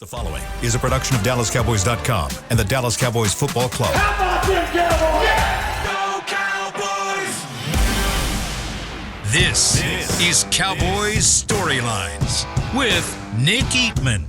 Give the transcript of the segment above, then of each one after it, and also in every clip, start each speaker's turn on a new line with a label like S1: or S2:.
S1: The following is a production of DallasCowboys.com and the Dallas Cowboys Football Club.
S2: How about them Cowboys?
S3: Yeah! Go Cowboys!
S1: This is Cowboys Storylines with Nick Eatman.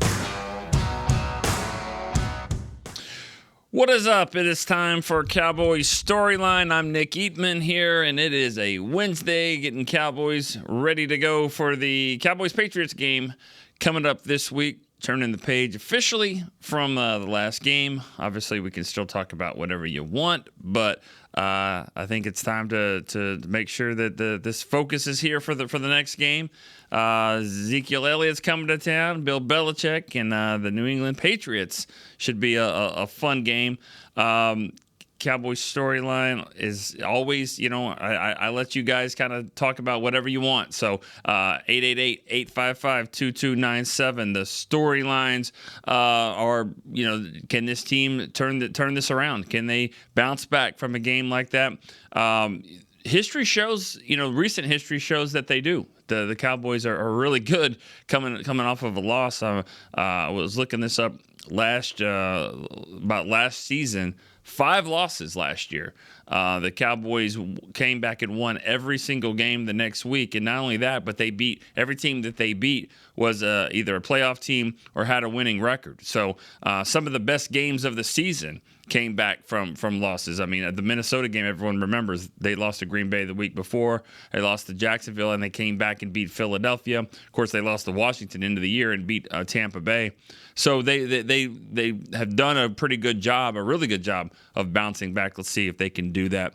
S4: What is up? It is time for Cowboys Storyline. I'm Nick Eatman here, and it is a Wednesday, getting Cowboys ready to go for the Cowboys-Patriots game coming up this week. Turning the page officially from the last game. Obviously, we can still talk about whatever you want, but I think it's time to make sure that this focus is here for the next game. Ezekiel Elliott's coming to town. Bill Belichick and the New England Patriots should be a fun game. Cowboys Storyline is always, I let you guys kind of talk about whatever you want. So 888-855-2297. The storylines are, can this team turn this around? Can they bounce back from a game like that? History shows, recent history shows that they do. The Cowboys are really good coming off of a loss. I was looking this up about last season. 5 losses last year. The Cowboys came back and won every single game the next week. And not only that, but they beat every team that they beat was either a playoff team or had a winning record. So some of the best games of the season came back from losses. I mean, the Minnesota game, everyone remembers, they lost to Green Bay the week before. They lost to Jacksonville, and they came back and beat Philadelphia. Of course, they lost to Washington into the year and beat Tampa Bay. So they have done a pretty good job, a really good job of bouncing back. Let's see if they can do that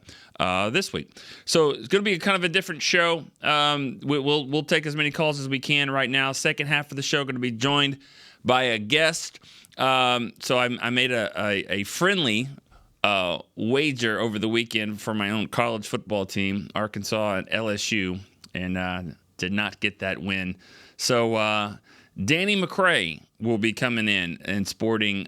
S4: this week. So it's going to be kind of a different show. We'll take as many calls as we can right now. Second half of the show going to be joined by a guest. So I made a friendly wager over the weekend for my own college football team, Arkansas and LSU, and did not get that win. So Danny McRae will be coming in and sporting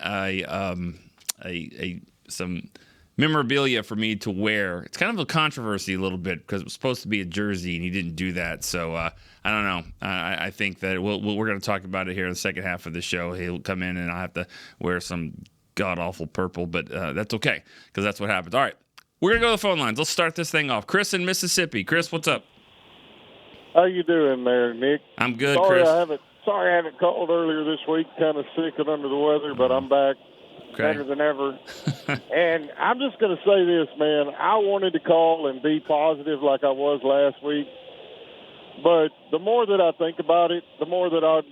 S4: some memorabilia for me to wear. It's kind of a controversy a little bit because it was supposed to be a jersey and he didn't do that. So I don't know. I think that we're going to talk about it here in the second half of the show. He'll come in and I'll have to wear some god-awful purple, but that's okay because that's what happens. All right, we're going to go to the phone lines. Let's start this thing off. Chris in Mississippi. Chris, what's up?
S5: How you doing there, Nick?
S4: I'm good, Chris.
S5: Sorry I haven't called earlier this week. Kind of sick and under the weather, but I'm back.
S4: Okay.
S5: Better than ever. And I'm just going to say this, man. I wanted to call and be positive like I was last week. But the more that I think about it, the more that I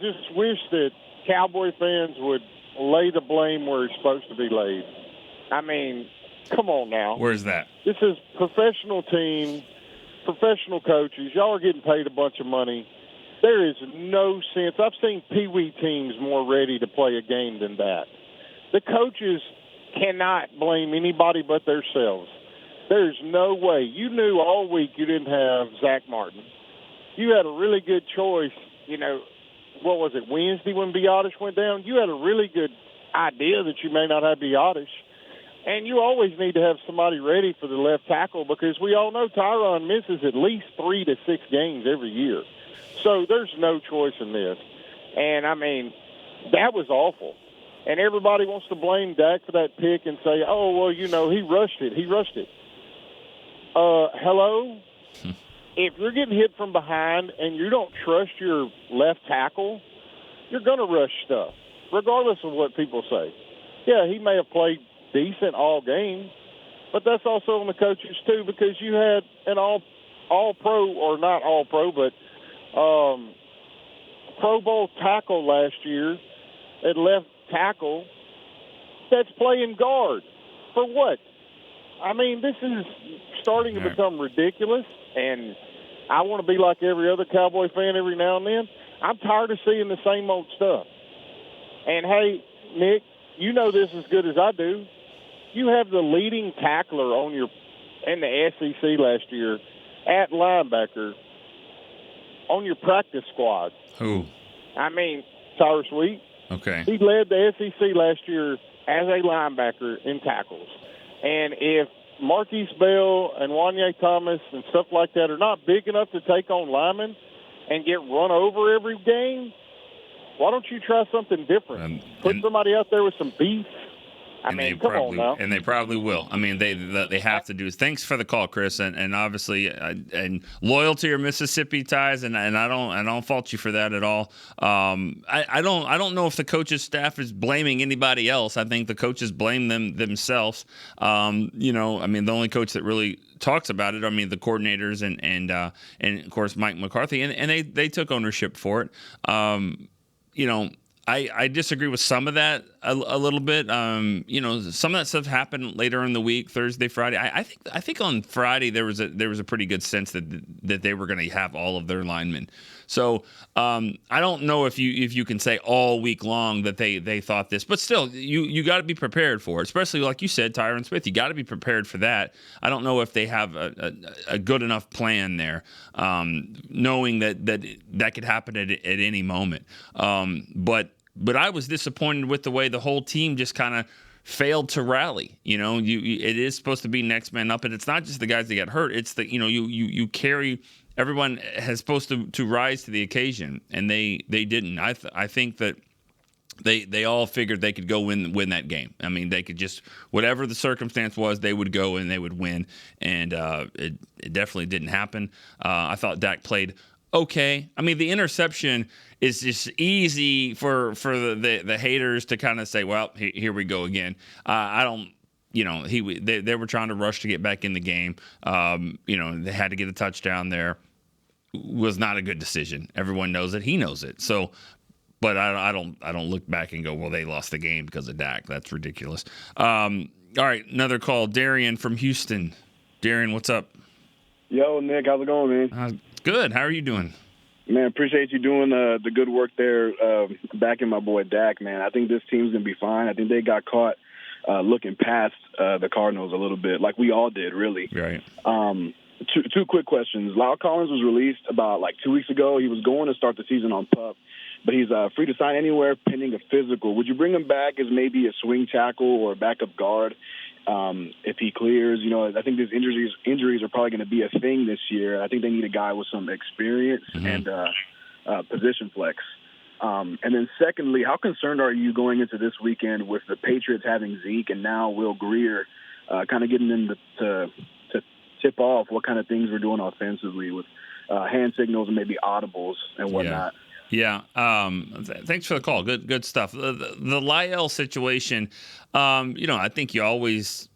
S5: just wish that Cowboy fans would lay the blame where it's supposed to be laid. I mean, come on now.
S4: Where's that?
S5: This is professional team, professional coaches. Y'all are getting paid a bunch of money. There is no sense. I've seen peewee teams more ready to play a game than that. The coaches cannot blame anybody but themselves. There's no way. You knew all week you didn't have Zach Martin. You had a really good choice. What was it, Wednesday when Biotish went down? You had a really good idea that you may not have Biotish. And you always need to have somebody ready for the left tackle because we all know Tyron misses at least 3 to 6 games every year. So there's no choice in this. And, I mean, that was awful. And everybody wants to blame Dak for that pick and say, oh, well, he rushed it. He rushed it. Hello? If you're getting hit from behind and you don't trust your left tackle, you're going to rush stuff, regardless of what people say. Yeah, he may have played decent all game, but that's also on the coaches too because you had an all-pro, or not all-pro, but Pro Bowl tackle last year at left tackle that's playing guard. For what? I mean, this is starting to become ridiculous, and I want to be like every other Cowboy fan every now and then. I'm tired of seeing the same old stuff. And, hey, Nick, you know this as good as I do. You have the leading tackler in the SEC last year at linebacker on your practice squad.
S4: Who?
S5: I mean, Cyrus Wheat.
S4: Okay.
S5: He led the SEC last year as a linebacker in tackles. And if Marquise Bell and Wanye Thomas and stuff like that are not big enough to take on linemen and get run over every game, Why don't you try something different? Put somebody out there with some beef. I mean, come on now.
S4: And they probably will. I mean, they have to do. Thanks for the call, Chris, and obviously and loyal to your Mississippi ties, and I don't fault you for that at all. I don't know if the coaches staff is blaming anybody else. I think the coaches blame themselves. I mean, the only coach that really talks about it, I mean, the coordinators and of course Mike McCarthy, and they took ownership for it. I disagree with some of that a little bit. Some of that stuff happened later in the week, Thursday, Friday. I think on Friday there was a pretty good sense that they were going to have all of their linemen. So I don't know if you can say all week long that they thought this, but still you got to be prepared for it. Especially like you said, Tyron Smith, you got to be prepared for that. I don't know if they have a good enough plan there, knowing that could happen at any moment. But I was disappointed with the way the whole team just kind of failed to rally. It is supposed to be next man up, and it's not just the guys that get hurt. It's you carry. Everyone has supposed to rise to the occasion, and they didn't. I think that they all figured they could go win that game. I mean, they could just, whatever the circumstance was, they would go and they would win, and it definitely didn't happen. I thought Dak played okay. I mean, the interception is just easy for the haters to kind of say, well, here we go again. I don't. They were trying to rush to get back in the game. They had to get a touchdown there. Was not a good decision. Everyone knows it. He knows it. So, but I don't look back and go, well, they lost the game because of Dak. That's ridiculous. All right, another call. Darian from Houston. Darian, what's up?
S2: Yo, Nick, how's it going, man?
S4: Good. How are you doing?
S2: Man, appreciate you doing the good work there, backing my boy Dak, man. I think this team's going to be fine. I think they got caught looking past the Cardinals a little bit, like we all did, really.
S4: Right.
S2: Two quick questions. Lyle Collins was released about 2 weeks ago. He was going to start the season on PUP, but he's free to sign anywhere pending a physical. Would you bring him back as maybe a swing tackle or a backup guard if he clears? I think these injuries are probably going to be a thing this year. I think they need a guy with some experience and position flex. And then secondly, how concerned are you going into this weekend with the Patriots having Zeke and now Will Grier kind of getting them to tip off what kind of things we're doing offensively with hand signals and maybe audibles and whatnot?
S4: Yeah. Thanks for the call. Good stuff. The Lyle situation, I think you always,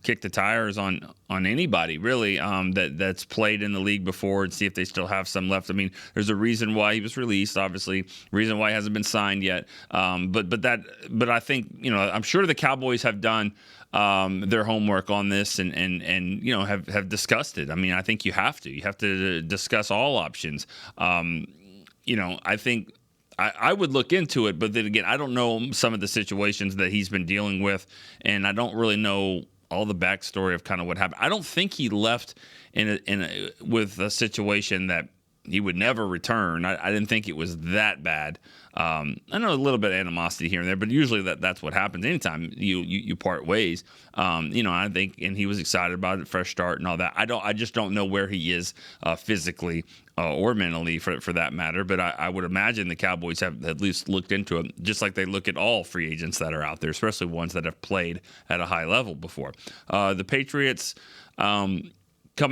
S4: kick the tires on anybody really that's played in the league before and see if they still have some left. I mean, there's a reason why he was released, obviously, reason why he hasn't been signed yet. But I think, I'm sure the Cowboys have done their homework on this and have discussed it. I mean, I think you have to discuss all options. I think I would look into it, but then again, I don't know some of the situations that he's been dealing with, and I don't really know all the backstory of kind of what happened. I don't think he left with a situation that he would never return. I didn't think it was that bad. I know a little bit of animosity here and there, but usually that's what happens anytime you part ways. I think, and he was excited about it, fresh start and all that. I just don't know where he is physically or mentally for that matter. But I would imagine the Cowboys have at least looked into it, just like they look at all free agents that are out there, especially ones that have played at a high level before. The Patriots coming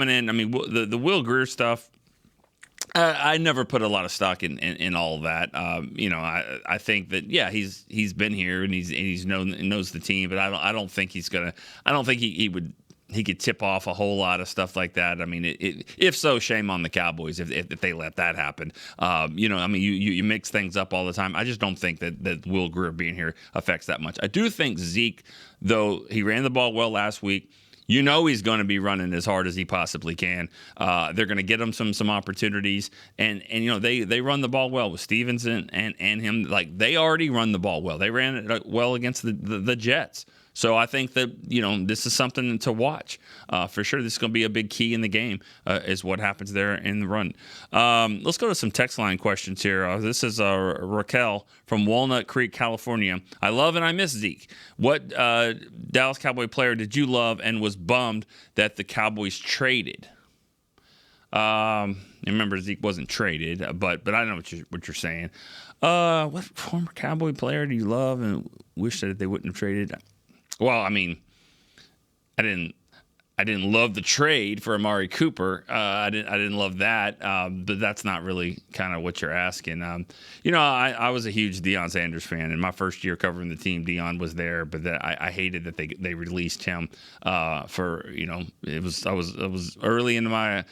S4: in. I mean, the Will Grier stuff. I never put a lot of stock in all of that. I think that he's been here and he's knows the team, but I don't think he's gonna. I don't think he could tip off a whole lot of stuff like that. I mean, if so, shame on the Cowboys if they let that happen. I mean, you mix things up all the time. I just don't think that Will Grier being here affects that much. I do think Zeke, though, he ran the ball well last week. He's going to be running as hard as he possibly can. They're going to get him some opportunities, and they run the ball well with Stevenson and him. Like, they already run the ball well. They ran it well against the Jets. So I think that this is something to watch for sure. This is going to be a big key in the game is what happens there in the run. Let's go to some text line questions here. This is Raquel from Walnut Creek, California. I love and I miss Zeke. What Dallas Cowboy player did you love and was bummed that the Cowboys traded? Remember, Zeke wasn't traded, but I know what you're saying. What former Cowboy player do you love and wish that they wouldn't have traded? Well, I mean, I didn't love the trade for Amari Cooper. I didn't love that, but that's not really kind of what you're asking. I was a huge Deion Sanders fan. In my first year covering the team, Deion was there, but I hated that they released him I was early into my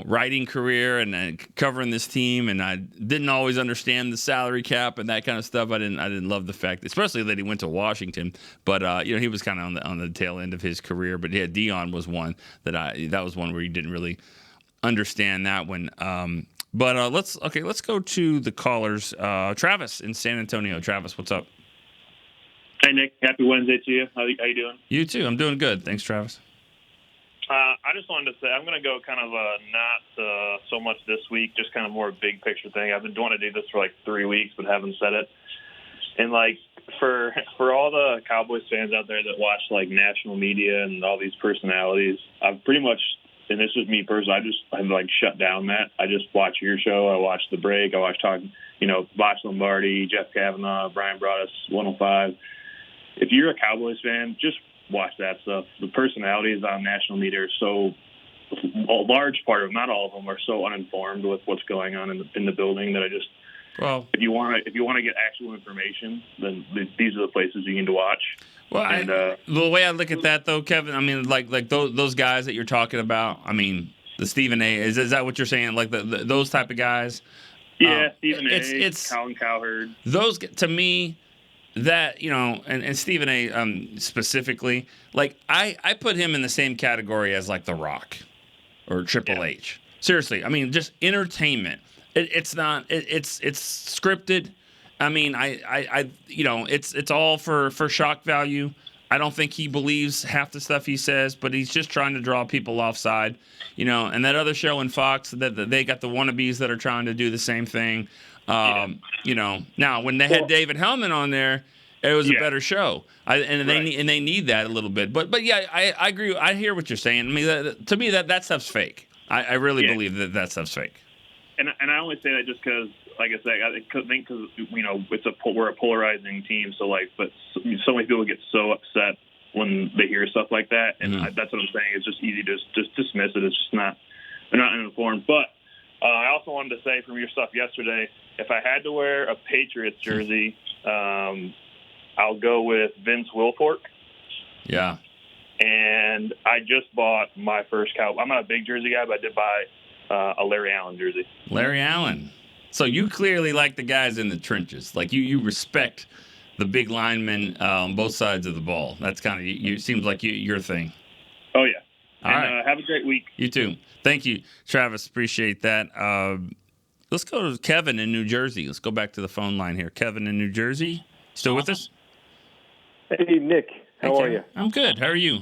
S4: writing career and covering this team, and I didn't always understand the salary cap and that kind of stuff. I didn't love the fact, especially that he went to Washington, but he was kind of on the tail end of his career. But yeah, Deion was one that was one where you didn't really understand that one. Let's go to the callers. Travis in San Antonio. Travis, what's up?
S6: Hey Nick, happy Wednesday to you. How you doing?
S4: You too. I'm doing good. Thanks, Travis.
S6: I just wanted to say I'm going to go kind of not so much this week, just kind of more a big picture thing. I've been wanting to do this for like 3 weeks, but haven't said it. And like for all the Cowboys fans out there that watch like national media and all these personalities, I've pretty much, and this is me personally, I've like shut down that. I just watch your show. I watch The Break. I watch Bosh Lombardi, Jeff Kavanaugh, Brian Broaddus, 105. If you're a Cowboys fan, just watch that stuff. The personalities on national media are so, a large part of them, not all of them, are so uninformed with what's going on in the building that if you want to get actual information, then these are the places you need to watch.
S4: Well, the way I look at that though, Kevin, I mean, like those guys that you're talking about. I mean, the Stephen A. Is that what you're saying? Like those type of guys?
S6: Yeah, Stephen A. Colin Cowherd.
S4: Those to me. That, and Stephen A. Specifically, like I put him in the same category as like The Rock or Triple H. Seriously, I mean, just entertainment. It's not. It's scripted. I mean, it's all for shock value. I don't think he believes half the stuff he says, but he's just trying to draw people offside. And that other show in Fox that they got the wannabes that are trying to do the same thing. Now when they had David Hellman on there, it was a better show. They need that a little bit. But yeah, I agree. I hear what you're saying. I mean, to me that stuff's fake. I really believe that stuff's fake.
S6: And I only say that just because, like I said, I think because we're a polarizing team. So but so many people get so upset when they hear stuff like that, and that's what I'm saying. It's just easy to just dismiss it. It's just they're not uninformed. But I also wanted to say from your stuff yesterday, if I had to wear a Patriots jersey, I'll go with Vince Wilfork.
S4: Yeah.
S6: And I just bought my first Cowboy. I'm not a big jersey guy, but I did buy a Larry Allen jersey.
S4: Larry Allen. So you clearly like the guys in the trenches. Like you respect the big linemen on both sides of the ball. That's kind of you. Seems like your thing.
S6: Oh, yeah.
S4: All right.
S6: Have a great week.
S4: You too. Thank you, Travis. Appreciate that. Let's go to Kevin in New Jersey. Let's go back to the phone line here. Kevin in New Jersey. Still with us?
S7: Hey, Nick. How are you?
S4: I'm good. How are you?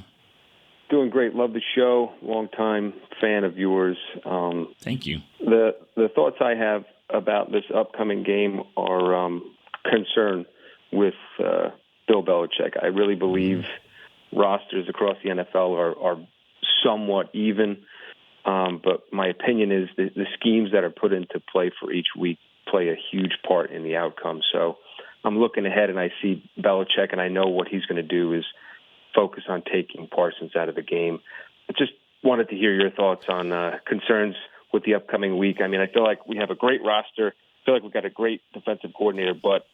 S7: Doing great. Love the show. Long-time fan of yours.
S4: Thank you.
S7: The thoughts I have about this upcoming game are concern with Bill Belichick. I really believe rosters across the NFL are somewhat even, but my opinion is the schemes that are put into play for each week play a huge part in the outcome. So I'm looking ahead, and I see Belichick, and I know what he's going to do is focus on taking Parsons out of the game. I just wanted to hear your thoughts on concerns with the upcoming week. I mean, I feel like we have a great roster. I feel like we've got a great defensive coordinator, but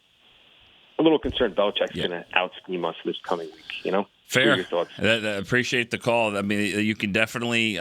S7: a little concerned Belichick's going to out-scheme us this coming week,
S4: Fair.
S7: Your thoughts?
S4: I appreciate the call. I mean, you can definitely,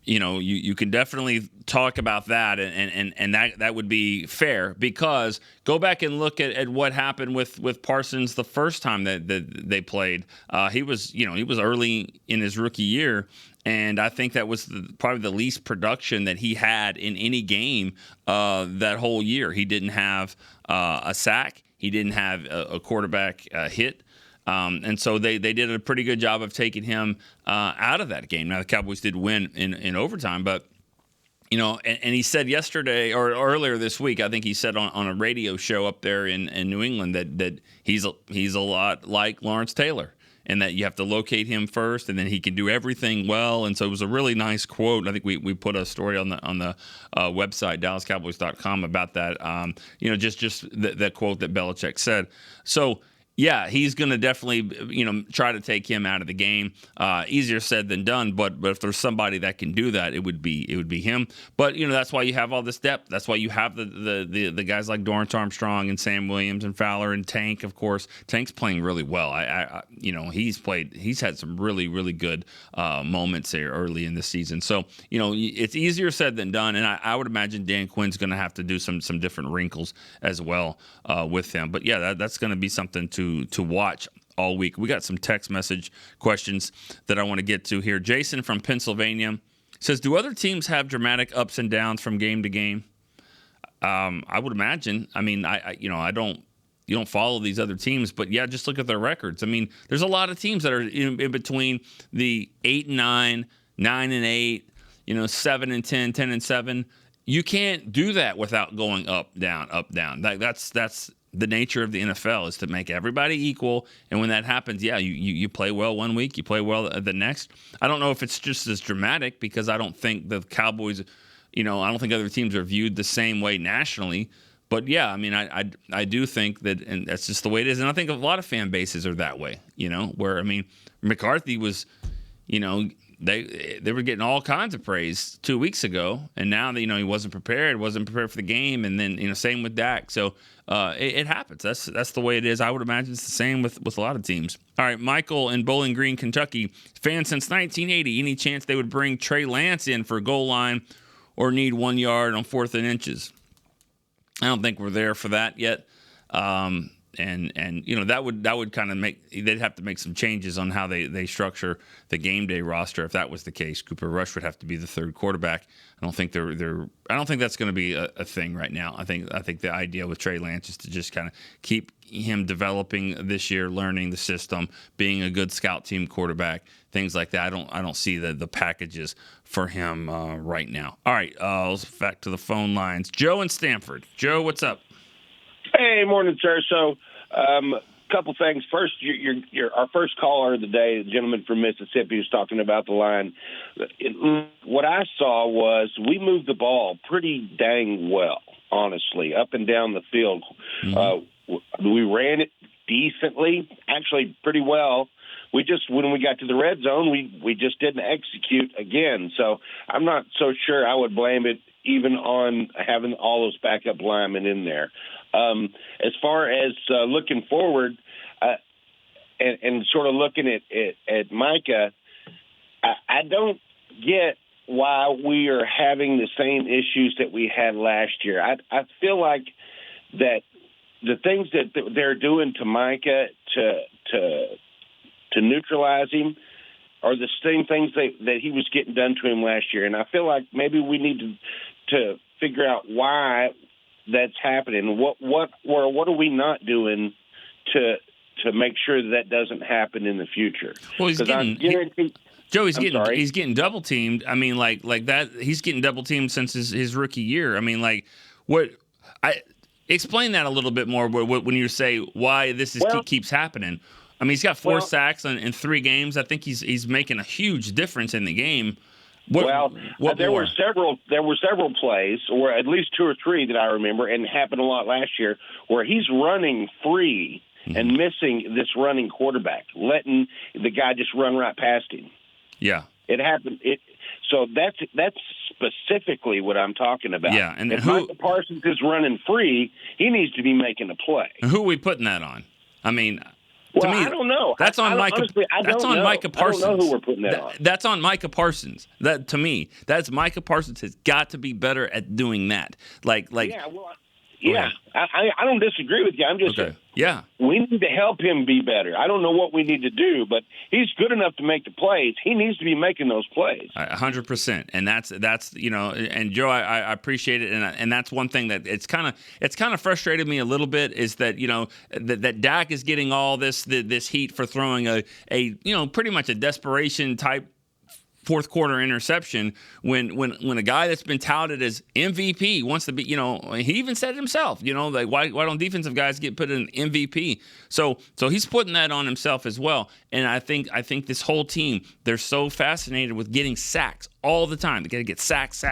S4: you can definitely talk about that, and that would be fair, because go back and look at what happened with Parsons the first time that they played. He was early in his rookie year, and I think that was probably the least production that he had in any game that whole year. He didn't have a sack. He didn't have a quarterback hit. And so they did a pretty good job of taking him out of that game. Now, the Cowboys did win in overtime, but, and he said yesterday or earlier this week, I think he said on a radio show up there in New England that he's a lot like Lawrence Taylor. and that you have to locate him first, and then he can do everything well. And so it was a really nice quote. I think we put a story on the website, DallasCowboys.com, about that. Just that quote that Belichick said. So, yeah, he's going to definitely, try to take him out of the game. Easier said than done, but if there's somebody that can do that, it would be him. But that's why you have all this depth. That's why you have the guys like Dorrance Armstrong and Sam Williams and Fowler and Tank. Of course, Tank's playing really well. He's had some really, really good moments there early in the season. So it's easier said than done, and I would imagine Dan Quinn's going to have to do some different wrinkles as well with him. But yeah, that's going to be something to watch all week. We got some text message questions that I want to get to here. Jason from Pennsylvania says, do other teams have dramatic ups and downs from game to game? I would imagine. I mean, you don't follow these other teams, but yeah, just look at their records. I mean, there's a lot of teams that are in between the 8-9, 9-8, 7-10, 10-7. You can't do that without going up, down, up, down. That's the nature of the NFL, is to make everybody equal. And when that happens, yeah, you play well one week, you play well the next. I don't know if it's just as dramatic, because I don't think the Cowboys, I don't think other teams are viewed the same way nationally. But yeah, I mean, I do think that, and that's just the way it is. And I think a lot of fan bases are that way, where, I mean, McCarthy was, they were getting all kinds of praise 2 weeks ago, and now that he wasn't prepared for the game, and then same with Dak. So it happens. That's the way it is. I would imagine it's the same with a lot of teams. All right, Michael in Bowling Green, Kentucky, fan since 1980. Any chance they would bring Trey Lance in for goal line or need 1 yard on 4th and inches? I don't think we're there for that yet. And that would kind of they'd have to make some changes on how they structure the game day roster if that was the case. Cooper Rush would have to be the third quarterback. I don't think that's going to be a thing right now. I think the idea with Trey Lance is to just kind of keep him developing this year, learning the system, being a good scout team quarterback, things like that. I don't see the packages for him right now. All right, let's back to the phone lines. Joe in Stamford. Joe, what's up?
S8: Hey, morning, sir. So, couple things. First, you're our first caller of the day, the gentleman from Mississippi, who's talking about the line. What I saw was we moved the ball pretty dang well, honestly, up and down the field. Mm-hmm. We ran it decently, actually pretty well. When we got to the red zone, we just didn't execute again. So I'm not so sure I would blame it even on having all those backup linemen in there. As far as looking forward and sort of looking at Micah, I don't get why we are having the same issues that we had last year. I feel like that the things that they're doing to Micah to neutralize him are the same things that he was getting done to him last year. And I feel like maybe we need to figure out why that's happening. What are we not doing to make sure that doesn't happen in the future? Well, he's
S4: getting double teamed. I mean, like that. He's getting double teamed since his rookie year. I mean, explain that a little bit more. When you say why this keeps happening. I mean, he's got 4 sacks in 3 games. I think he's making a huge difference in the game.
S8: There were several plays, or at least 2 or 3 that I remember, and it happened a lot last year, where he's running free and missing this running quarterback, letting the guy just run right past him.
S4: Yeah,
S8: it happened. So that's specifically what I'm talking about.
S4: Yeah, and
S8: if Micah Parsons is running free, he needs to be making a play.
S4: And who are we putting that on? I mean.
S8: Well, I don't know.
S4: That's on Micah.
S8: Honestly,
S4: that's on Micah Parsons.
S8: I don't know who we're putting that on.
S4: That's on Micah Parsons. That to me, that's Micah Parsons has got to be better at doing that.
S8: Yeah. I don't disagree with you. I'm just saying. Yeah. We need to help him be better. I don't know what we need to do, but he's good enough to make the plays. He needs to be making those plays.
S4: 100%. And that's and Joe, I appreciate it, and that's one thing that it's kind of frustrated me a little bit, is that that Dak is getting all this heat for throwing a pretty much a desperation type fourth quarter interception when a guy that's been touted as MVP wants to be, he even said it himself, like why don't defensive guys get put in MVP? So he's putting that on himself as well. And I think this whole team, they're so fascinated with getting sacks all the time. They got to get sacks,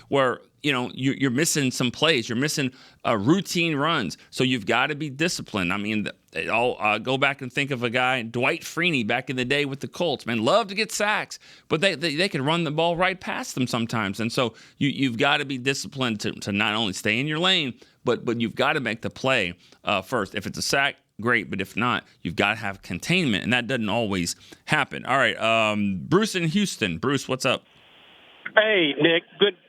S4: where you're missing some plays. You're missing routine runs. So you've got to be disciplined. I mean, I'll go back and think of a guy, Dwight Freeney, back in the day with the Colts. Man, loved to get sacks, but they can run the ball right past them sometimes. And so you've got to be disciplined to not only stay in your lane, but you've got to make the play first. If it's a sack, great, but if not, you've got to have containment, and that doesn't always happen. All right, Bruce in Houston. Bruce, what's up?
S9: Hey, Nick.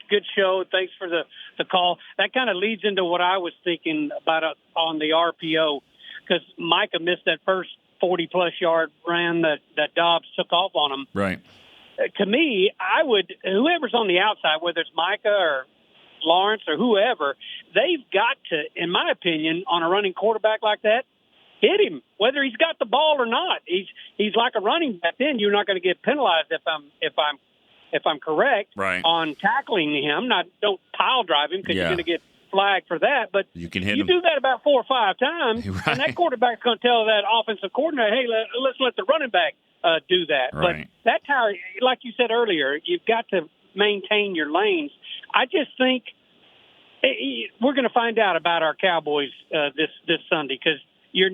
S9: Good show. Thanks for the call. That kind of leads into what I was thinking about on the RPO, because Micah missed that first 40-plus yard run that Dobbs took off on him.
S4: Right.
S9: To me, whoever's on the outside, whether it's Micah or Lawrence or whoever, they've got to, in my opinion, on a running quarterback like that, hit him, whether he's got the ball or not. He's like a running back. Then you're not going to get penalized if I'm correct,
S4: right,
S9: on tackling him. Don't pile drive him because you're going to get flagged for that. But
S4: you can hit him.
S9: Do that about 4 or 5 times,
S4: right,
S9: and that quarterback's going to tell that offensive coordinator, hey, let's let the running back do that.
S4: Right.
S9: But that's how, like you said earlier, you've got to maintain your lanes. I just think we're going to find out about our Cowboys this Sunday, because you're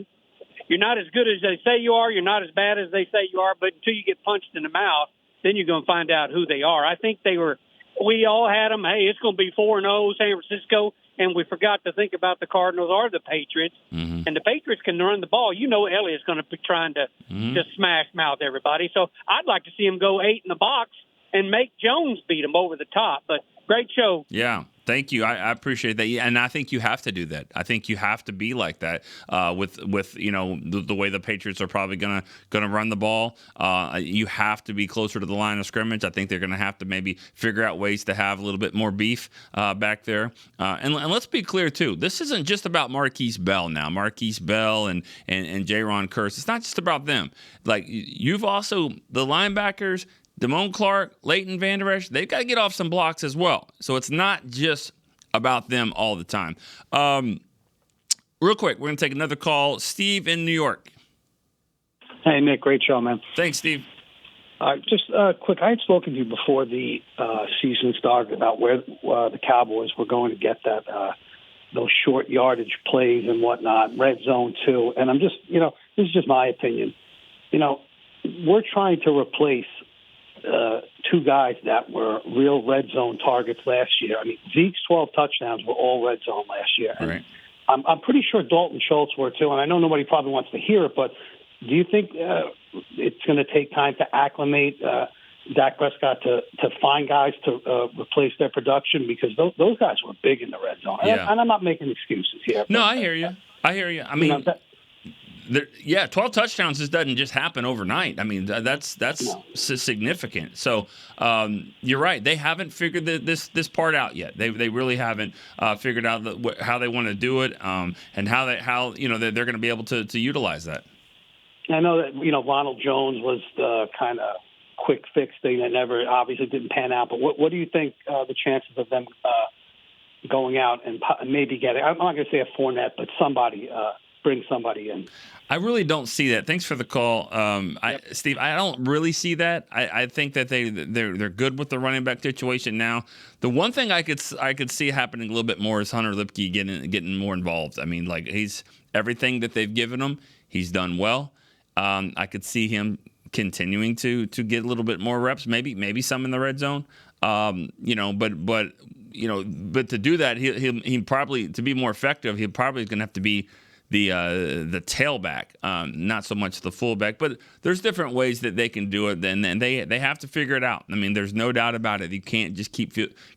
S9: not as good as they say you are. You're not as bad as they say you are. But until you get punched in the mouth, then you're going to find out who they are. I think we all had them, hey, it's going to be 4-0 San Francisco, and we forgot to think about the Cardinals or the Patriots.
S4: Mm-hmm.
S9: And the Patriots can run the ball. Elliott's going to be trying to just smash mouth everybody. So I'd like to see him go 8 in the box and make Jones beat him over the top. But great show.
S4: Yeah. Thank you. I appreciate that, and I think you have to do that. I think you have to be like that with the way the Patriots are probably gonna run the ball. You have to be closer to the line of scrimmage. I think they're gonna have to maybe figure out ways to have a little bit more beef back there. And let's be clear too. This isn't just about Marquise Bell now. Marquise Bell and Jaron Kearse. It's not just about them. Like you've also the linebackers. Damone Clark, Leighton Vander Esch, they've got to get off some blocks as well. So it's not just about them all the time. Real quick, we're going to take another call. Steve in New York.
S10: Hey, Nick, great show, man.
S4: Thanks, Steve.
S10: Just quick, I had spoken to you before the season started about where the Cowboys were going to get those short yardage plays and whatnot, red zone too. And I'm just, this is just my opinion. We're trying to replace 2 guys that were real red zone targets last year. I mean, Zeke's 12 touchdowns were all red zone last year. And
S4: right.
S10: I'm pretty sure Dalton Schultz were too, and I know nobody probably wants to hear it, but do you think it's going to take time to acclimate Dak Prescott to find guys to replace their production? Because those guys were big in the red zone.
S4: Yeah.
S10: And I'm not making excuses here.
S4: No, I hear you. I mean, 12 touchdowns doesn't just happen overnight. I mean, that's significant. So you're right. They haven't figured this part out yet. They really haven't figured out how they want to do it and how they're going to be able to utilize that.
S10: I know that Ronald Jones was the kind of quick fix thing that never obviously didn't pan out. But what do you think the chances of them going out and maybe getting? I'm not going to say a Fournette, but bring somebody in.
S4: I really don't see that. Thanks for the call, Steve. I don't really see that. I think that they're good with the running back situation now. The one thing I could see happening a little bit more is Hunter Lipke getting more involved. I mean, like he's everything that they've given him, he's done well. I could see him continuing to get a little bit more reps, maybe some in the red zone. But to do that, he probably, to be more effective, he probably is going to have to be the tailback, not so much the fullback. But there's different ways that they can do it, and they have to figure it out. I mean, there's no doubt about it. You can't just keep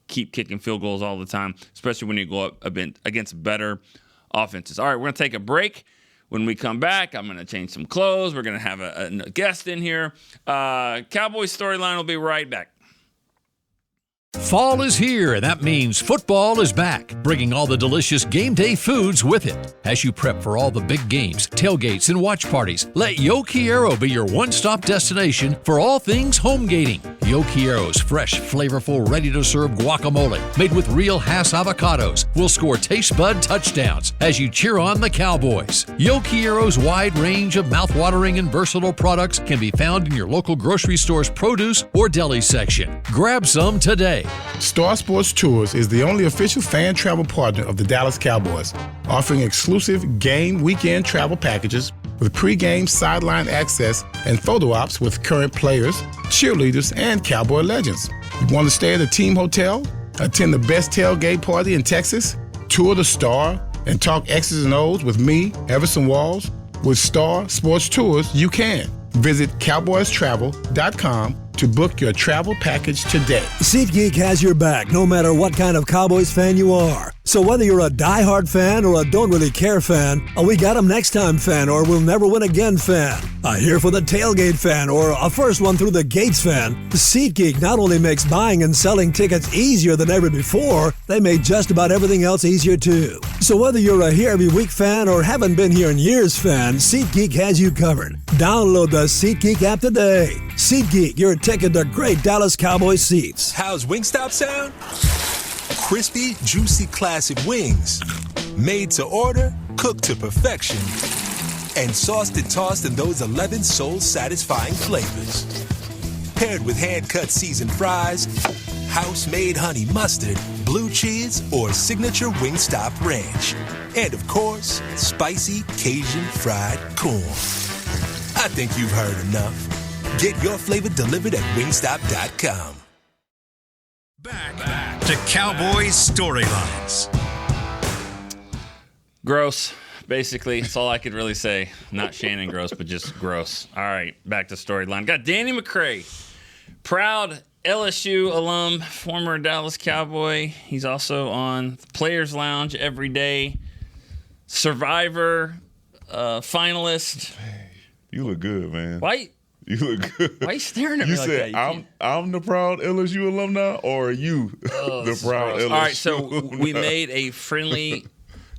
S4: kicking field goals all the time, especially when you go up against better offenses. All right, we're going to take a break. When we come back, I'm going to change some clothes. We're going to have a guest in here. Cowboys Storyline will be right back.
S11: Fall is here, and that means football is back, bringing all the delicious game day foods with it. As you prep for all the big games, tailgates, and watch parties, let Yo Quiero be your one-stop destination for all things home gating. Yo Quiero's fresh, flavorful, ready-to-serve guacamole, made with real Hass avocados, will score taste bud touchdowns as you cheer on the Cowboys. Yo Quiero's wide range of mouth-watering and versatile products can be found in your local grocery store's produce or deli section. Grab some today.
S12: Star Sports Tours is the only official fan travel partner of the Dallas Cowboys, offering exclusive game weekend travel packages with pre-game sideline access and photo ops with current players, cheerleaders, and Cowboy legends. You want to stay at a team hotel, attend the best tailgate party in Texas, tour the Star, and talk X's and O's with me, Everson Walls? With Star Sports Tours, you can. Visit cowboystravel.com to book your travel package today.
S13: SeatGeek has your back no matter what kind of Cowboys fan you are. So whether you're a diehard fan or a don't really care fan, a we got 'em next time fan or we'll never win again fan, a here for the tailgate fan or a first one through the gates fan, SeatGeek not only makes buying and selling tickets easier than ever before, they made just about everything else easier too. So whether you're a here every week fan or haven't been here in years fan, SeatGeek has you covered. Download the SeatGeek app today. SeatGeek, your ticket to great Dallas Cowboys seats.
S14: How's Wingstop sound? Crispy, juicy, classic wings. Made to order, cooked to perfection. And sauced and tossed in those 11 soul-satisfying flavors. Paired with hand-cut seasoned fries, house-made honey mustard, blue cheese, or signature Wingstop ranch. And of course, spicy Cajun fried corn. I think you've heard enough. Get your flavor delivered at wingstop.com.
S1: Back to Cowboys storylines.
S4: Gross. Basically, that's all I could really say. Not Shannon gross, but just gross. All right, back to storyline. Got Danny McCray, proud LSU alum, former Dallas Cowboy. He's also on Players Lounge every day. Survivor finalist.
S15: Hey, you look good, man.
S4: Why?
S15: You look good.
S4: Why are you staring at me like that?
S15: You said I'm the proud LSU alumni, or are you the proud LSU?
S4: All right, so we made a friendly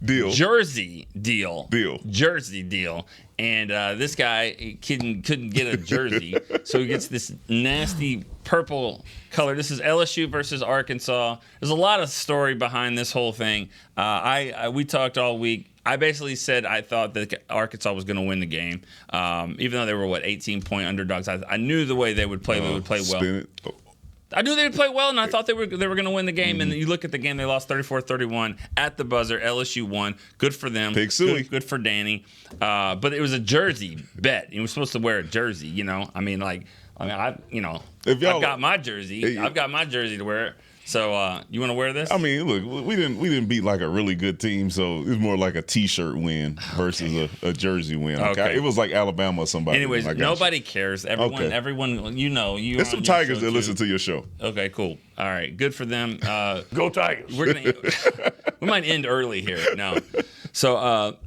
S4: jersey deal. Jersey deal. And this guy couldn't get a jersey, so he gets this nasty purple color. This is LSU versus Arkansas. There's a lot of story behind this whole thing. We talked all week. I basically said I thought that Arkansas was going to win the game, even though they were 18-point underdogs. I knew the way they would play. They would play well. I knew they would play well, and I thought they were going to win the game. And then you look at the game; they lost 34-31 at the buzzer. LSU won. Good for them. Good for Danny. But it was a jersey bet. He was supposed to wear a jersey. I've got my jersey. I've got my jersey to wear. So you want to wear this?
S15: I mean, look, we didn't beat like a really good team, so it was more like a T-shirt win versus a jersey win. Okay, it was like Alabama or somebody.
S4: Anyways, nobody cares. Everyone,
S15: There's some Tigers that listen to your show.
S4: Okay, cool. All right, good for them.
S15: Go Tigers.
S4: We might end early here. No. So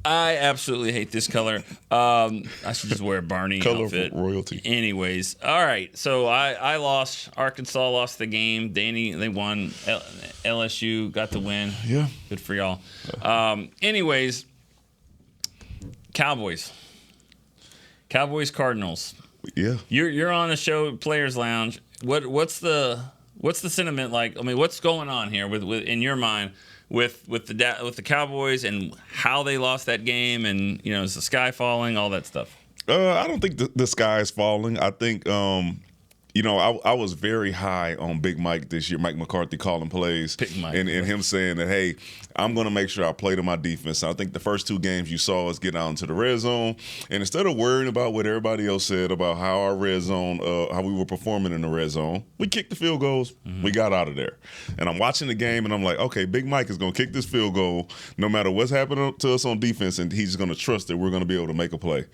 S4: I absolutely hate this color. I should just wear a Barney outfit.
S15: Royalty.
S4: Anyways, all right. So I lost. Arkansas lost the game. Danny, they won. LSU got the win.
S15: Yeah.
S4: Good for y'all. Anyways, Cowboys, Cardinals.
S15: Yeah.
S4: You're on the show, Players Lounge. What's the sentiment like? I mean, what's going on here with in your mind? With the Cowboys and how they lost that game, and is the sky falling, all that stuff?
S15: I don't think the sky is falling. I think I was very high on Big Mike this year, Mike McCarthy calling plays,
S4: Big Mike,
S15: and him saying that, hey, I'm going to make sure I play to my defense. I think the first two games you saw us get out into the red zone, and instead of worrying about what everybody else said about how our red zone, how we were performing in the red zone, we kicked the field goals. Mm-hmm. We got out of there. And I'm watching the game, and I'm like, okay, Big Mike is going to kick this field goal no matter what's happening to us on defense, and he's going to trust that we're going to be able to make a play.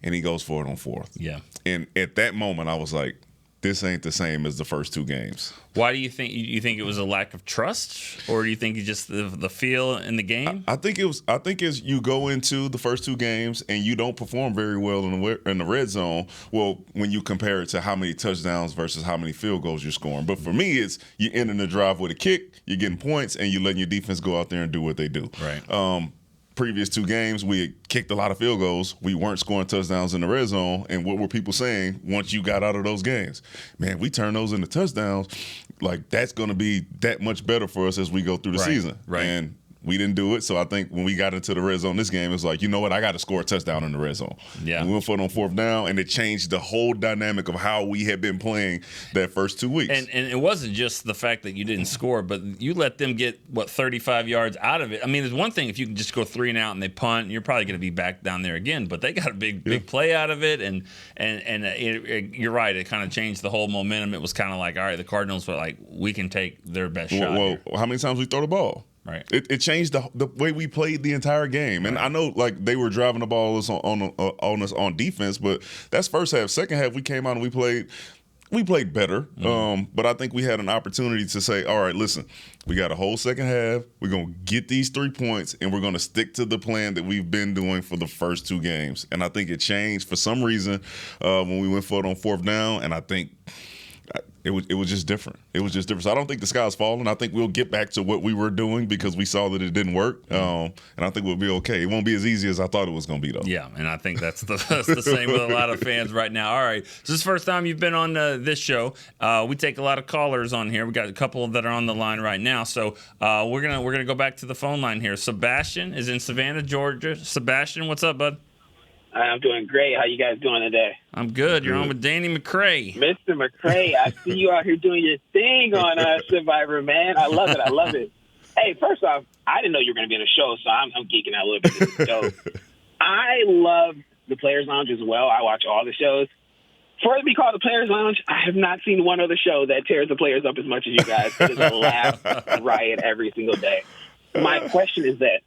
S15: And he goes for it on fourth.
S4: Yeah.
S15: And at that moment, I was like, this ain't the same as the first two games.
S4: Why do you think it was a lack of trust, or do you think it's just the feel in the game?
S15: I think as you go into the first two games and you don't perform very well in the red zone, well, when you compare it to how many touchdowns versus how many field goals you're scoring. But for me, it's you ending the drive with a kick, you're getting points, and you letting your defense go out there and do what they do.
S4: Right.
S15: Previous two games, we had kicked a lot of field goals. We weren't scoring touchdowns in the red zone. And what were people saying once you got out of those games? Man, we turn those into touchdowns. Like, that's going to be that much better for us as we go through the season.
S4: Right.
S15: And we didn't do it. So I think when we got into the red zone this game, it's like, you know what? I got to score a touchdown in the red zone.
S4: Yeah.
S15: And we went for it on fourth down, and it changed the whole dynamic of how we had been playing that first 2 weeks.
S4: And it wasn't just the fact that you didn't score, but you let them get, 35 yards out of it. I mean, there's one thing if you can just go 3 and out and they punt, you're probably going to be back down there again. But they got a big play out of it, and you're right. It kind of changed the whole momentum. It was kind of like, all right, the Cardinals were like, we can take their best shot.
S15: Well, how many times we throw the ball?
S4: Right.
S15: It changed the way we played the entire game. And I know, like, they were driving the ball on us on defense, but that's first half. Second half, we came out and we played better. But I think we had an opportunity to say, all right, listen, we got a whole second half. We're going to get these 3 points, and we're going to stick to the plan that we've been doing for the first 2 games. And I think it changed for some reason when we went for it on fourth down, and I think it was just different. It was just different. So I don't think the sky's falling. I think we'll get back to what we were doing because we saw that it didn't work. And I think we'll be okay. It won't be as easy as I thought it was going to be, though.
S4: Yeah, and I think that's the same with a lot of fans right now. All right, so this is the first time you've been on this show. We take a lot of callers on here. We got a couple that are on the line right now. So we're gonna go back to the phone line here. Sebastian is in Savannah, Georgia. Sebastian, what's up, bud?
S16: I'm doing great. How you guys doing today?
S4: I'm good. You're on with Danny McCray.
S16: Mr. McRae, I see you out here doing your thing on Survivor, man. I love it. I love it. Hey, first off, I didn't know you were going to be in a show, so I'm geeking out a little bit. This is dope. I love the Players Lounge as well. I watch all the shows. For it to be called the Players Lounge, I have not seen one other show that tears the players up as much as you guys. It is a laugh riot every single day. My question is that,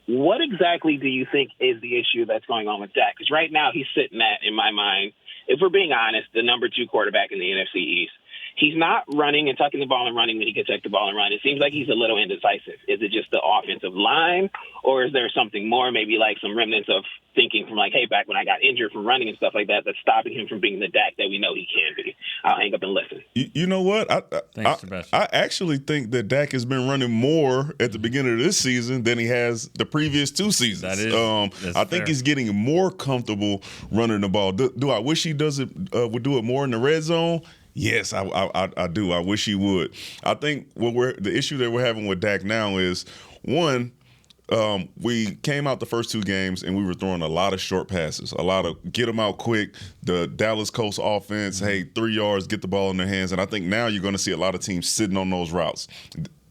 S16: what exactly do you think is the issue that's going on with Dak? Because right now he's sitting at, in my mind, if we're being honest, the number 2 quarterback in the NFC East. He's not running and tucking the ball and running when he can tuck the ball and run. It seems like he's a little indecisive. Is it just the offensive line, or is there something more, maybe like some remnants of thinking from like, hey, back when I got injured from running and stuff like that, that's stopping him from being the Dak that we know he can be? I'll hang up and listen.
S15: You know what?
S4: Thanks, Sebastian.
S15: I actually think that Dak has been running more at the beginning of this season than he has the previous 2 seasons.
S4: That is,
S15: I think he's getting more comfortable running the ball. Do I wish he would do it more in the red zone? Yes, I do. I wish he would. I think the issue that we're having with Dak now is, one, we came out the first 2 games and we were throwing a lot of short passes, a lot of get them out quick. The Dallas Coast offense, hey, 3 yards, get the ball in their hands. And I think now you're going to see a lot of teams sitting on those routes.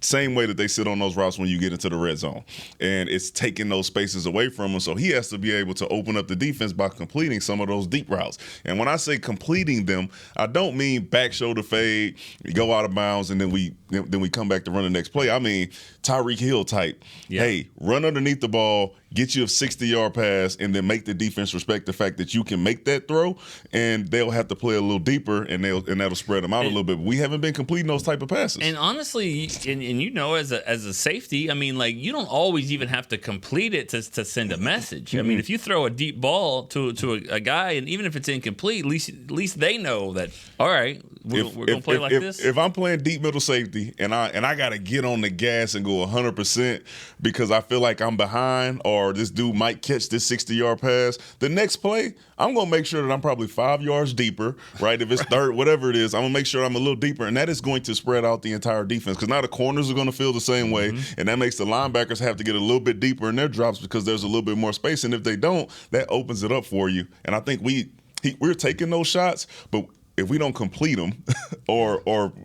S15: Same way that they sit on those routes when you get into the red zone. And it's taking those spaces away from him. So he has to be able to open up the defense by completing some of those deep routes. And when I say completing them, I don't mean back shoulder fade, go out of bounds, and then we come back to run the next play. I mean Tyreek Hill type. Yeah. Hey, run underneath the ball, get you a 60-yard pass, and then make the defense respect the fact that you can make that throw, and they'll have to play a little deeper, and that'll spread them out a little bit. But we haven't been completing those type of passes.
S4: And honestly, and you know, as a safety, I mean, like, you don't always even have to complete it to send a message. Mm-hmm. I mean, if you throw a deep ball to a guy, and even if it's incomplete, at least they know that, all right, we're going to play like this.
S15: If I'm playing deep middle safety and I got to get on the gas and go 100% because I feel like I'm behind or this dude might catch this 60-yard pass, the next play, I'm going to make sure that I'm probably 5 yards deeper, right? If it's third, whatever it is, I'm going to make sure I'm a little deeper, and that is going to spread out the entire defense because now the corners are going to feel the same way, and that makes the linebackers have to get a little bit deeper in their drops because there's a little bit more space, and if they don't, that opens it up for you. And I think we're taking those shots, but if we don't complete them or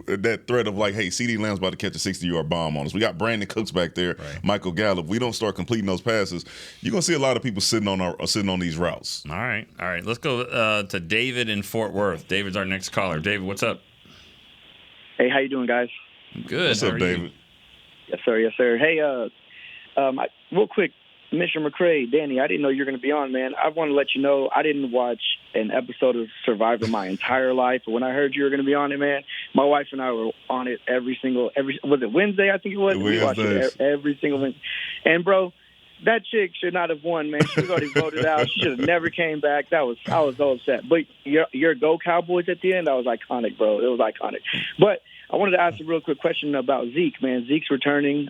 S15: that threat of like, hey, CeeDee Lamb's about to catch a 60-yard bomb on us. We got Brandon Cooks back there, right. Michael Gallup. We don't start completing those passes, you're going to see a lot of people sitting on these routes.
S4: All right. Let's go to David in Fort Worth. David's our next caller. David, what's up?
S17: Hey, how you doing, guys?
S4: Good.
S15: What's up, David?
S17: Yes, sir. Yes, sir. Hey, real quick, Mr. McRae, Danny, I didn't know you were going to be on, man. I want to let you know I didn't watch an episode of Survivor my entire life. But when I heard you were going to be on it, man, my wife and I were on it every was it Wednesday? I think it was. We watched it every single Wednesday. And, bro, that chick should not have won, man. She was already voted out. She should have never came back. I was so upset. But your Go Cowboys at the end, that was iconic, bro. It was iconic. But I wanted to ask a real quick question about Zeke, man. Zeke's returning.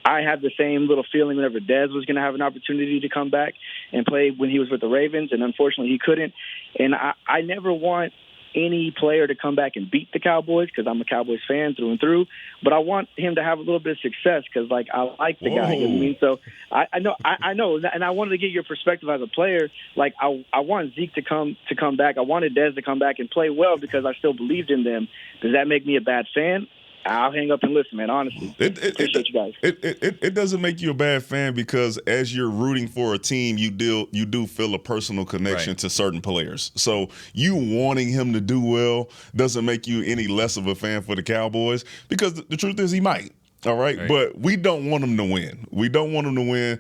S17: I had the same little feeling whenever Dez was going to have an opportunity to come back and play when he was with the Ravens, and unfortunately he couldn't. And I never want any player to come back and beat the Cowboys because I'm a Cowboys fan through and through, but I want him to have a little bit of success because, I like the guy. You know what I mean? So I know, and I wanted to get your perspective as a player. I want Zeke to come back. I wanted Dez to come back and play well because I still believed in them. Does that make me a bad fan? I'll hang up and listen, man, honestly. Appreciate you guys.
S15: It doesn't make you a bad fan because as you're rooting for a team, you do feel a personal connection to certain players. So you wanting him to do well doesn't make you any less of a fan for the Cowboys because the truth is he might. All right, but we don't want him to win. We don't want him to win.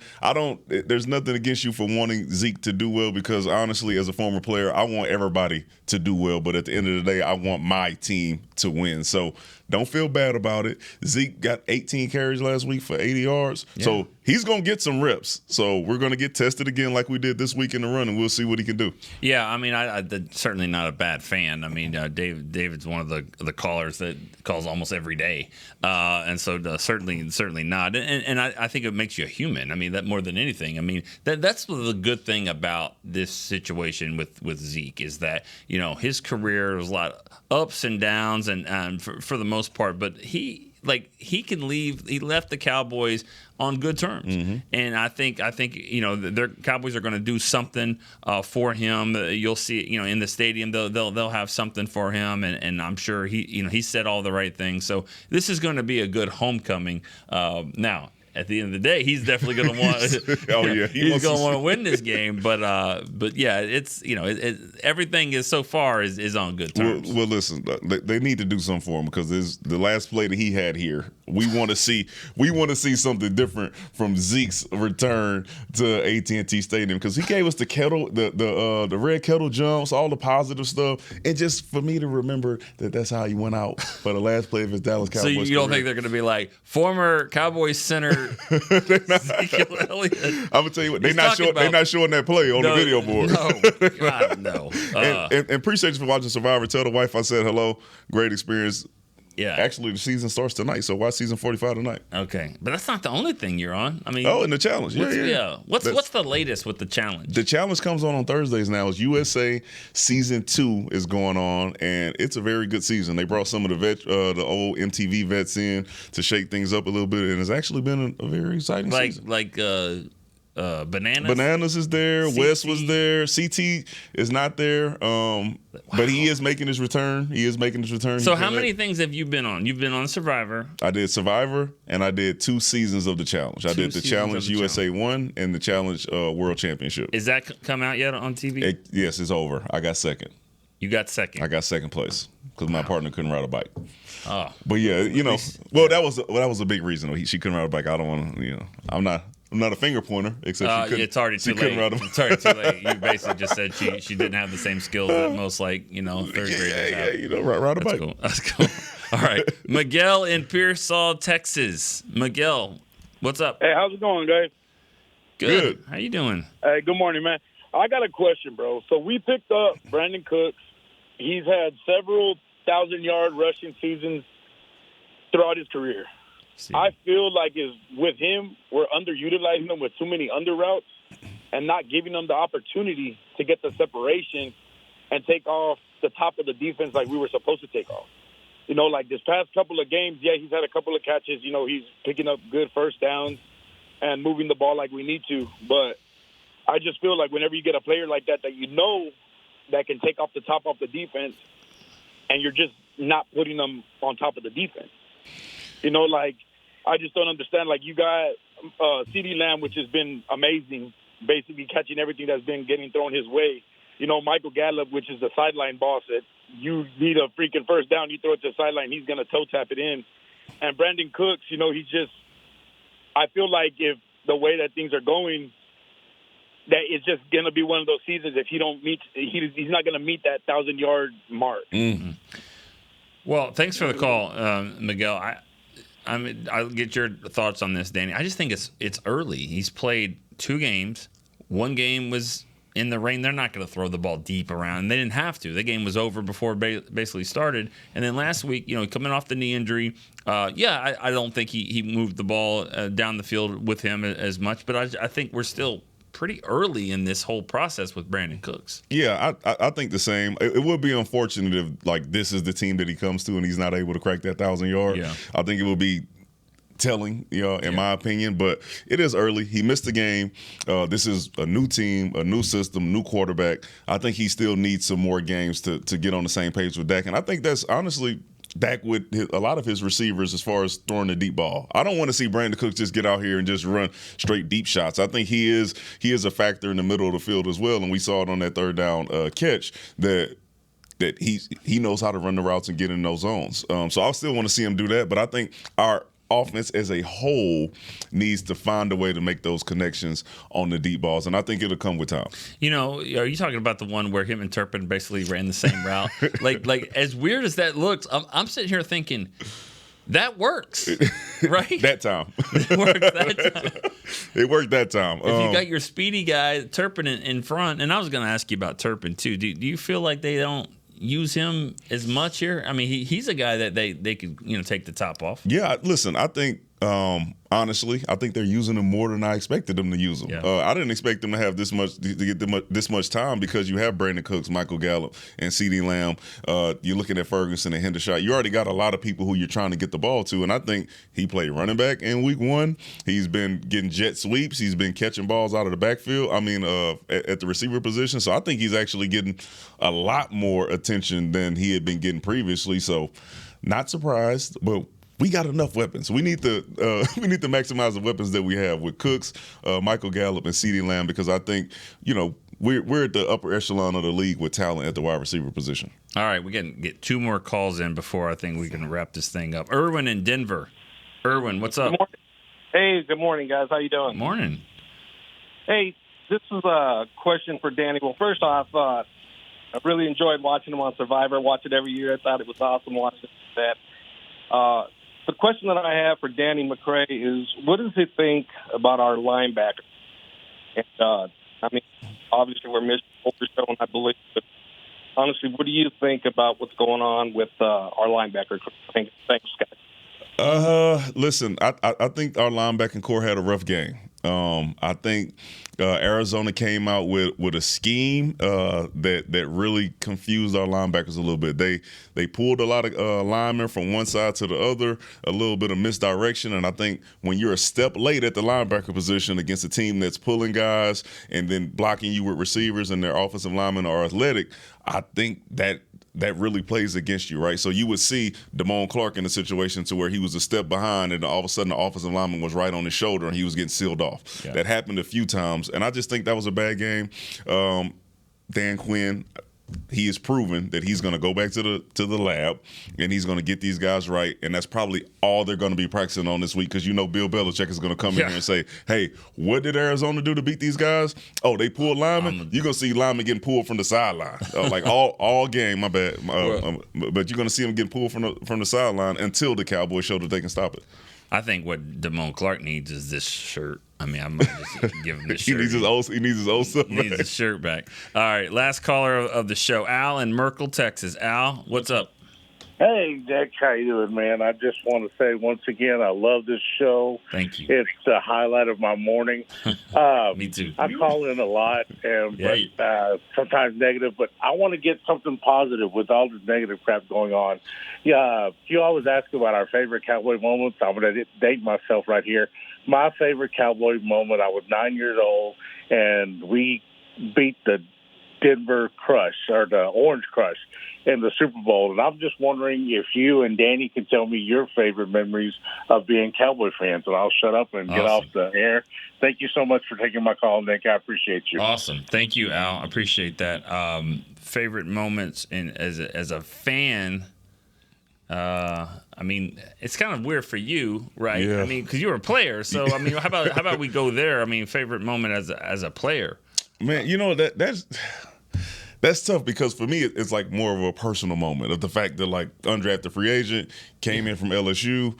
S15: There's nothing against you for wanting Zeke to do well because honestly, as a former player, I want everybody to do well. But at the end of the day, I want my team to win. So don't feel bad about it. Zeke got 18 carries last week for 80 yards. Yeah. So he's going to get some reps. So we're going to get tested again like we did this week in the run, and we'll see what he can do.
S4: Yeah, I mean, I'm certainly not a bad fan. I mean, David's one of the callers that calls almost every day. And so certainly not. And I think it makes you a human. I mean, that more than anything. I mean, that's the good thing about this situation with Zeke is that, his career was a lot of ups and downs and for the most part, but he can leave. He left the Cowboys on good terms, and I think their Cowboys are going to do something for him. You'll see, in the stadium they'll have something for him, and I'm sure he said all the right things. So this is going to be a good homecoming. Now, at the end of the day, he's definitely going to want. He's going to want to win this game. But yeah, it's everything is so far is on good terms.
S15: Well, listen, they need to do something for him because the last play that he had here. We want to see something different from Zeke's return to AT&T Stadium because he gave us the red kettle jumps, all the positive stuff, and just for me to remember that's how he went out for the last play of his Dallas Cowboys.
S4: So you don't think they're going to be like former Cowboys center? Ezekiel Elliott.
S15: I'm gonna tell you what, they're not showing that play on the video board.
S4: No, God, no.
S15: And appreciate you for watching Survivor. Tell the wife I said hello. Great experience.
S4: Yeah.
S15: Actually, the season starts tonight, so watch season 45 tonight.
S4: Okay, but that's not the only thing you're on. I mean,
S15: and the challenge. Yeah.
S4: What's the latest with the challenge?
S15: The challenge comes on Thursdays now. It's USA season 2 is going on, and it's a very good season. They brought some of the old MTV vets in to shake things up a little bit, and it's actually been a very exciting season. Bananas is there. CT. Wes was there. CT is not there. But he is making his return.
S4: So how many things have you been on? You've been on Survivor.
S15: I did Survivor, and I did 2 seasons of the challenge. I did the Challenge USA 1 and the Challenge World Championship.
S4: Is that come out yet on TV?
S15: Yes, it's over. I got second.
S4: You got second?
S15: I got second place because my partner couldn't ride a bike.
S4: Oh.
S15: But yeah, that was a big reason. She couldn't ride a bike. I don't want to, I'm not a finger pointer, except
S4: it's already too late. It's already too late. You basically just said she didn't have the same skills that most third graders have.
S15: Ride a bike.
S4: Cool. That's cool. All right, Miguel in Pearsall, Texas. Miguel, what's up?
S18: Hey, how's it going, guys?
S4: Good. How you doing?
S18: Hey, good morning, man. I got a question, bro. So we picked up Brandon Cooks. He's had several 1,000-yard rushing seasons throughout his career. I feel like with him, we're underutilizing him with too many under routes and not giving him the opportunity to get the separation and take off the top of the defense like we were supposed to take off. Like this past couple of games, he's had a couple of catches. He's picking up good first downs and moving the ball like we need to. But I just feel like whenever you get a player like that that can take off the top of the defense and you're just not putting them on top of the defense. I just don't understand. You got CeeDee Lamb, which has been amazing, basically catching everything that's been getting thrown his way. Michael Gallup, which is the sideline boss, that you need a freaking first down, you throw it to the sideline, he's going to toe tap it in. And Brandon Cooks, he's just – I feel like if the way that things are going, that it's just going to be one of those seasons. If he don't meet, he's not going to meet that 1,000-yard mark.
S4: Mm-hmm. Well, thanks for the call, Miguel. I'll get your thoughts on this, Danny. I just think it's early. He's played 2 games. One game was in the rain. They're not going to throw the ball deep around, and they didn't have to. The game was over before it basically started. And then last week, coming off the knee injury, I don't think he moved the ball down the field with him as much. But I think we're still pretty early in this whole process with Brandon Cooks.
S15: Yeah, I think the same. It would be unfortunate if this is the team that he comes to and he's not able to crack that 1,000-yard.
S4: Yeah.
S15: I think it would be telling, in my opinion, but it is early. He missed the game. This is a new team, a new system, new quarterback. I think he still needs some more games to get on the same page with Dak, and I think that's honestly Dak with a lot of his receivers as far as throwing the deep ball. I don't want to see Brandon Cooks just get out here and just run straight deep shots. I think he is a factor in the middle of the field as well, and we saw it on that third down catch that he knows how to run the routes and get in those zones. So I still want to see him do that, but I think our offense as a whole needs to find a way to make those connections on the deep balls, and I think it'll come with time.
S4: Are you talking about the one where him and Turpin basically ran the same route? like as weird as that looks, I'm sitting here thinking that works, right?
S15: That time.
S4: It worked that time.
S15: It worked that time.
S4: If you got your speedy guy Turpin in front, and I was going to ask you about Turpin too. Do you feel like they don't use him as much here? I mean, he's a guy that they could take the top off.
S15: Yeah, listen, I think honestly, I think they're using him more than I expected them to use him.
S4: Yeah.
S15: I didn't expect them to have this much time because you have Brandon Cooks, Michael Gallup, and CeeDee Lamb. You're looking at Ferguson and Hendershot. You already got a lot of people who you're trying to get the ball to, and I think he played running back in week 1. He's been getting jet sweeps. He's been catching balls out of the backfield. I mean, at the receiver position. So I think he's actually getting a lot more attention than he had been getting previously. So not surprised, but we got enough weapons. We need to maximize the weapons that we have with Cooks, Michael Gallup, and CeeDee Lamb, because I think we're at the upper echelon of the league with talent at the wide receiver position.
S4: All right, we can get 2 more calls in before I think we can wrap this thing up. Irwin in Denver. Irwin, what's up?
S19: Good morning. Hey, good morning, guys. How you doing?
S4: Morning.
S19: Hey, this is a question for Danny. Well, first off, I really enjoyed watching him on Survivor. I watch it every year. I thought it was awesome watching that. The question that I have for Danny McRae is, what does he think about our linebacker? And, obviously we're missing Overstone, I believe, but honestly, what do you think about what's going on with our linebacker? Thanks, guys.
S15: Listen, I think our linebacking core had a rough game. I think Arizona came out with a scheme that really confused our linebackers a little bit. They pulled a lot of linemen from one side to the other, a little bit of misdirection, and I think when you're a step late at the linebacker position against a team that's pulling guys and then blocking you with receivers and their offensive linemen are athletic, I think that really plays against you, right? So you would see Damone Clark in a situation to where he was a step behind and all of a sudden the offensive lineman was right on his shoulder and he was getting sealed off. Yeah. That happened a few times, and I just think that was a bad game. Dan Quinn, he has proven that he's going to go back to the lab and he's going to get these guys right, and that's probably all they're going to be practicing on this week because Bill Belichick is going to come in here and say, hey, what did Arizona do to beat these guys? Oh, they pulled linemen? You're going to see linemen getting pulled from the sideline. Like all game, my bad. But you're going to see them getting pulled from the sideline until the Cowboys show that they can stop it.
S4: I think what Damone Clark needs is this shirt. I mean, I might just give him this shirt.
S15: He needs his old stuff back.
S4: He needs his shirt back. All right, last caller of the show, Al in Merkel, Texas. Al, what's up?
S20: Hey, Dick, how you doing, man? I just want to say once again, I love this show.
S4: Thank you.
S20: It's the highlight of my morning.
S4: Me too.
S20: I call in a lot, but sometimes negative, but I want to get something positive with all this negative crap going on. Yeah, you always ask about our favorite Cowboy moments. I'm going to date myself right here. My favorite Cowboy moment, I was 9 years old, and we beat the Denver Crush, or the Orange Crush, in the Super Bowl. And I'm just wondering if you and Danny can tell me your favorite memories of being Cowboy fans, and I'll shut up and get off the air. Thank you so much for taking my call, Nick. I appreciate you.
S4: Awesome. Thank you, Al. I appreciate that. Favorite moments as a fan, I mean, it's kind of weird for you, right?
S15: Yeah.
S4: I mean, because you were a player. So, I mean, how about we go there? I mean, favorite moment as a player?
S15: Man, that's tough because for me, it's like more of a personal moment of the fact that like undrafted free agent came in from LSU,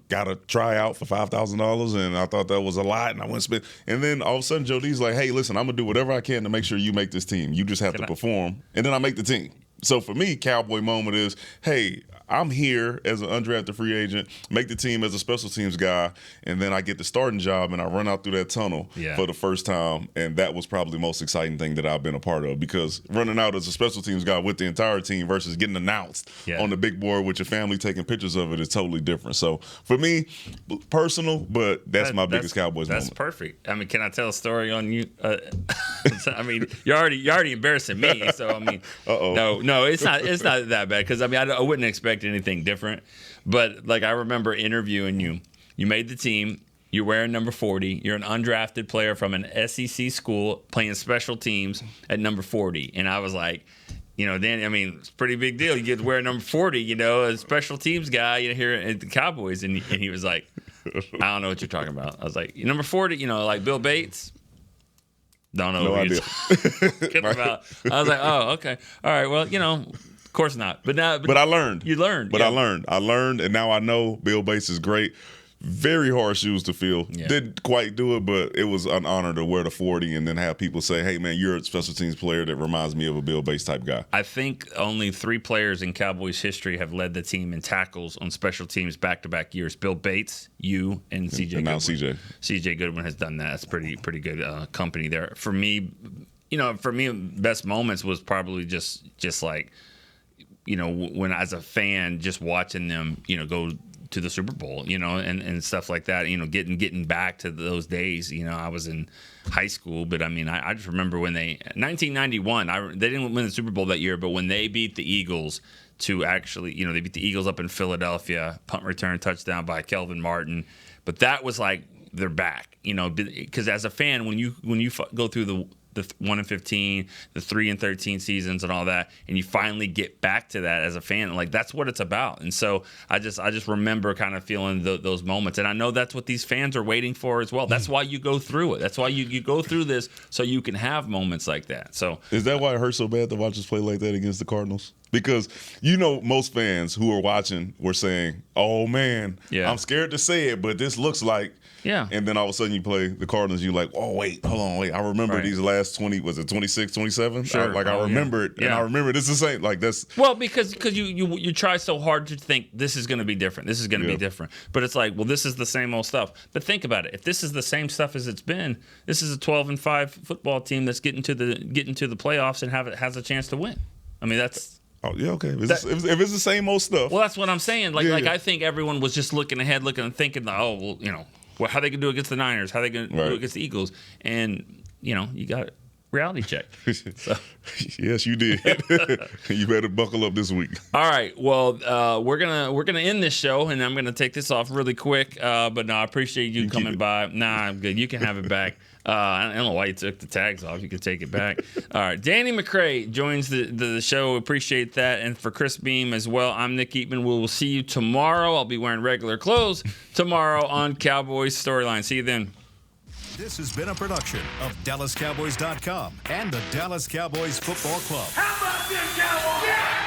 S15: got a tryout for $5,000, and I thought that was a lot, and I went spend. And then all of a sudden, Joe D's like, "Hey, listen, I'm gonna do whatever I can to make sure you make this team. You just have to perform, and then I make the team." So for me, cowboy moment is, hey, I'm here as an undrafted free agent, make the team as a special teams guy, and then I get the starting job and I run out through that tunnel for the first time. And that was probably the most exciting thing that I've been a part of, because running out as a special teams guy with the entire team versus getting announced on the big board with your family taking pictures of it is totally different. So for me, personal, but that's my biggest Cowboys moment.
S4: That's perfect. I mean, can I tell a story on you? I mean, you're already embarrassing me. So I mean, no, it's not that bad, because I mean, I wouldn't expect anything different. But like, I remember interviewing you. You made the team. You're wearing number 40. You're an undrafted player from an SEC school playing special teams at number 40. And I was like, Danny, I mean, it's a pretty big deal. You get to wear number 40, a special teams guy here at the Cowboys. And he was like, I don't know what you're talking about. I was like, number 40, like Bill Bates? Don't know what you're talking about. I was like, oh, okay. All right, well, of course not. But
S15: I learned.
S4: You learned.
S15: But I learned, and now I know Bill Bates is great. Very hard shoes to fill. Yeah. Didn't quite do it, but it was an honor to wear the 40 and then have people say, hey, man, you're a special teams player that reminds me of a Bill Bates type guy.
S4: I think only 3 players in Cowboys history have led the team in tackles on special teams back-to-back years. Bill Bates, you, and C.J.
S15: And now
S4: Goodwin. C.J. Goodwin has done that. It's pretty good company there. For me, best moments was probably just like, when as a fan, just watching them, go to the Super Bowl, and stuff like that, getting back to those days. I was in high school, but I mean, I just remember when 1991, they didn't win the Super Bowl that year, but when they beat the Eagles to actually, they beat the Eagles up in Philadelphia, punt return touchdown by Kelvin Martin. But that was like, they're back, because as a fan, when you go through the 1-15, the 3-13 seasons and all that, and you finally get back to that as a fan, like that's what it's about. And so I just remember kind of feeling those moments, and I know that's what these fans are waiting for as well. That's why you go through it. That's why you go through this, so you can have moments like that. So
S15: is that why it hurts so bad to watch us play like that against the Cardinals? Because most fans who are watching were saying, "Oh man, I'm scared to say it, but this looks like."
S4: Yeah.
S15: And then all of a sudden you play the Cardinals, you're like, oh, wait, hold on, wait. I remember these last 26, 27?
S4: Sure.
S15: I remember it. And I remember this is the same. Like, that's.
S4: Well, because you try so hard to think this is going to be different. This is going to be different. But it's like, well, this is the same old stuff. But think about it. If this is the same stuff as it's been, this is a 12-5 football team that's getting to the playoffs and has a chance to win. I mean, that's.
S15: Oh, yeah, okay. If it's the same old stuff.
S4: Well, that's what I'm saying. I think everyone was just looking ahead, thinking, oh, well, how they can do against the Niners, how they can do against the Eagles, and you got a reality check. So.
S15: Yes, you did. You better buckle up this week.
S4: All right. Well, we're gonna end this show, and I'm gonna take this off really quick. But no, I appreciate you coming by. Nah, I'm good. You can have it back. I don't know why you took the tags off. You can take it back. All right. Danny McRae joins the show. Appreciate that. And for Chris Beam as well, I'm Nick Eatman. We will see you tomorrow. I'll be wearing regular clothes tomorrow on Cowboys Storyline. See you then.
S1: This has been a production of DallasCowboys.com and the Dallas Cowboys Football Club.
S3: How about this, Cowboys? Yeah!